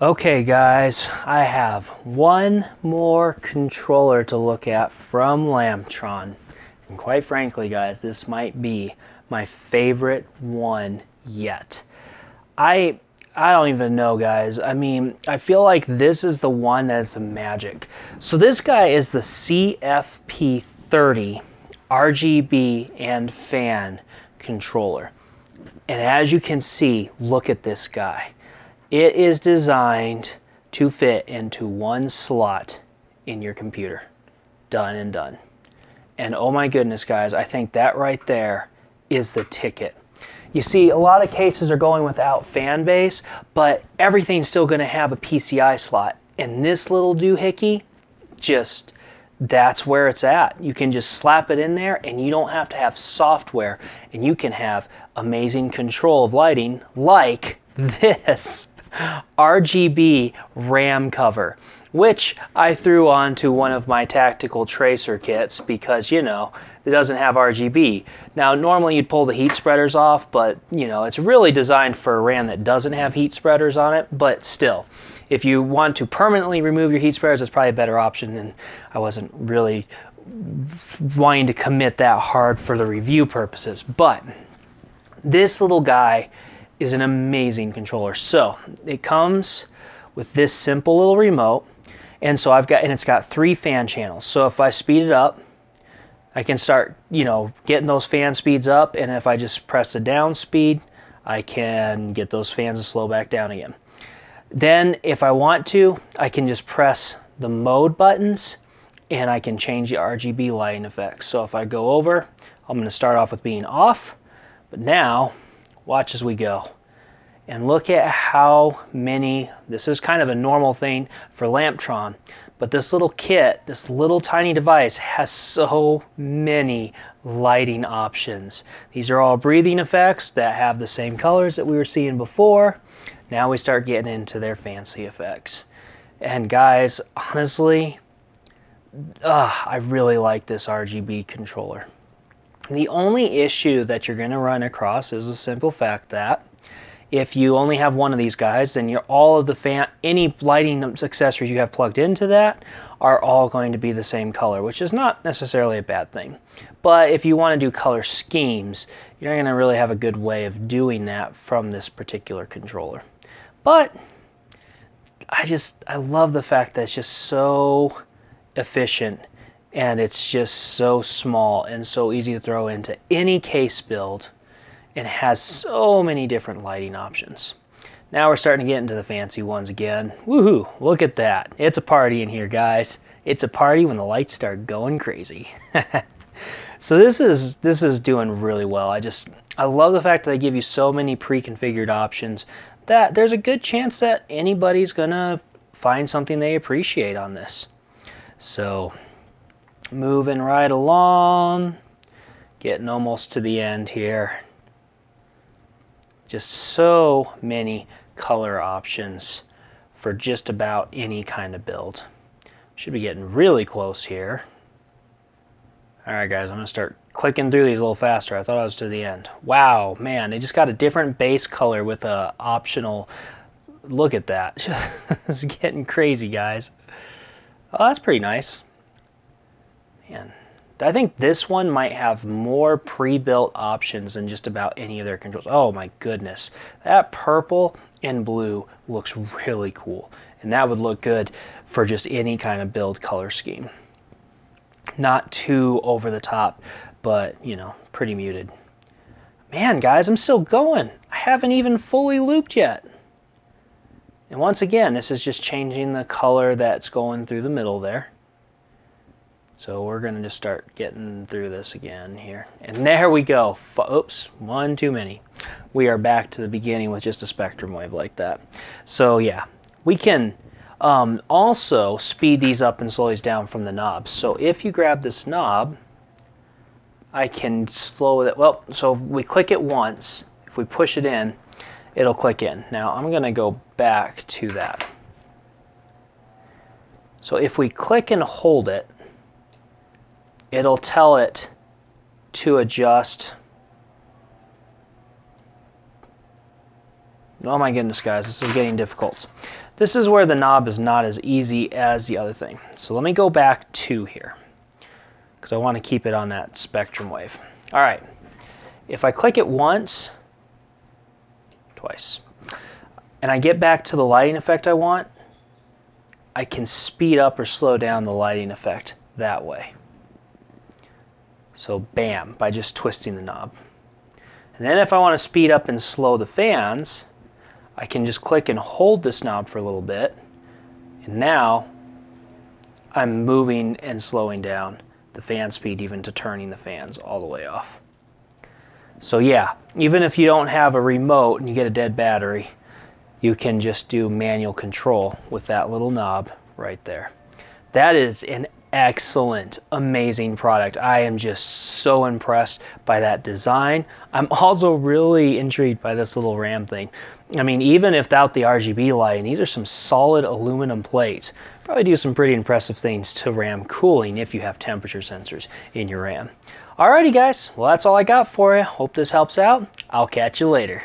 Okay guys, I have one more controller to look at from Lamptron. And quite frankly guys, this might be my favorite one yet. I don't even know guys. I mean, I feel like this is the one that's magic. So this guy is the CFP30 Rgb and Fan Controller. And as you can see, look at this guy. It is designed to fit into one slot in your computer. Done and done. And oh my goodness, guys, I think that right there is the ticket. You see, a lot of cases are going without fan base, but everything's still going to have a PCI slot. And this little doohickey, that's where it's at. You can just slap it in there and you don't have to have software, and you can have amazing control of lighting like this Rgb Ram cover, which I threw onto one of my tactical tracer kits because, you know, it doesn't have RGB. Now, normally you'd pull the heat spreaders off, but, you know, it's really designed for a RAM that doesn't have heat spreaders on it. But still, if you want to permanently remove your heat spreaders, it's probably a better option, and I wasn't really wanting to commit that hard for the review purposes. But this little guy is an amazing controller. So it comes with this simple little remote, and so it's got 3 fan channels. So if I speed it up, I can start, you know, getting those fan speeds up, and if I just press the down speed, I can get those fans to slow back down again. Then if I want to, I can just press the mode buttons and I can change the RGB lighting effects. So if I go over, I'm going to start off with being off, but now watch as we go. And look at how many, this is kind of a normal thing for Lamptron, but this little kit, this little tiny device has so many lighting options. These are all breathing effects that have the same colors that we were seeing before. Now we start getting into their fancy effects. And guys, honestly, I really like this RGB controller. The only issue that you're going to run across is the simple fact that if you only have one of these guys, then all of the any lighting accessories you have plugged into that are all going to be the same color, which is not necessarily a bad thing. But if you want to do color schemes, you're not going to really have a good way of doing that from this particular controller. But I love the fact that it's just so efficient, and it's just so small and so easy to throw into any case build, and has so many different lighting options. Now we're starting to get into the fancy ones again. Woohoo! Look at that. It's a party in here, guys. It's a party when the lights start going crazy. So this is doing really well. I love the fact that they give you so many pre-configured options that there's a good chance that anybody's gonna find something they appreciate on this. So moving right along, getting almost to the end here. Just so many color options for just about any kind of build. Should be getting really close here. Alright guys, I'm going to start clicking through these a little faster. I thought I was to the end. Wow, man, they just got a different base color with a optional... Look at that. It's getting crazy, guys. Oh, that's pretty nice. Man, I think this one might have more pre-built options than just about any of their controls. Oh my goodness. That purple and blue looks really cool. And that would look good for just any kind of build color scheme. Not too over the top, but, you know, pretty muted. Man, guys, I'm still going. I haven't even fully looped yet. And once again, this is just changing the color that's going through the middle there. So we're going to just start getting through this again here. And there we go. Oops, one too many. We are back to the beginning with just a spectrum wave like that. So yeah, we can also speed these up and slow these down from the knobs. So if you grab this knob, I can slow it. Well, so if we click it once. If we push it in, it'll click in. Now I'm going to go back to that. So if we click and hold it, it'll tell it to adjust Oh my goodness, guys, this is getting difficult. This is where the knob is not as easy as the other thing. So let me go back 2 here, because I want to keep it on that spectrum wave. All right, if I click it once, twice, and I get back to the lighting effect I want, I can speed up or slow down the lighting effect that way. So bam, by just twisting the knob. And then if I want to speed up and slow the fans, I can just click and hold this knob for a little bit, and now I'm moving and slowing down the fan speed even to turning the fans all the way off. So yeah, even if you don't have a remote and you get a dead battery, you can just do manual control with that little knob right there. That is an excellent, amazing product. I am just so impressed by that design. I'm also really intrigued by this little Ram thing. I mean, even without the RGB lighting, these are some solid aluminum plates. Probably do some pretty impressive things to Ram cooling if you have temperature sensors in your Ram. Alrighty guys, well that's all I got for you. Hope this helps out. I'll catch you later.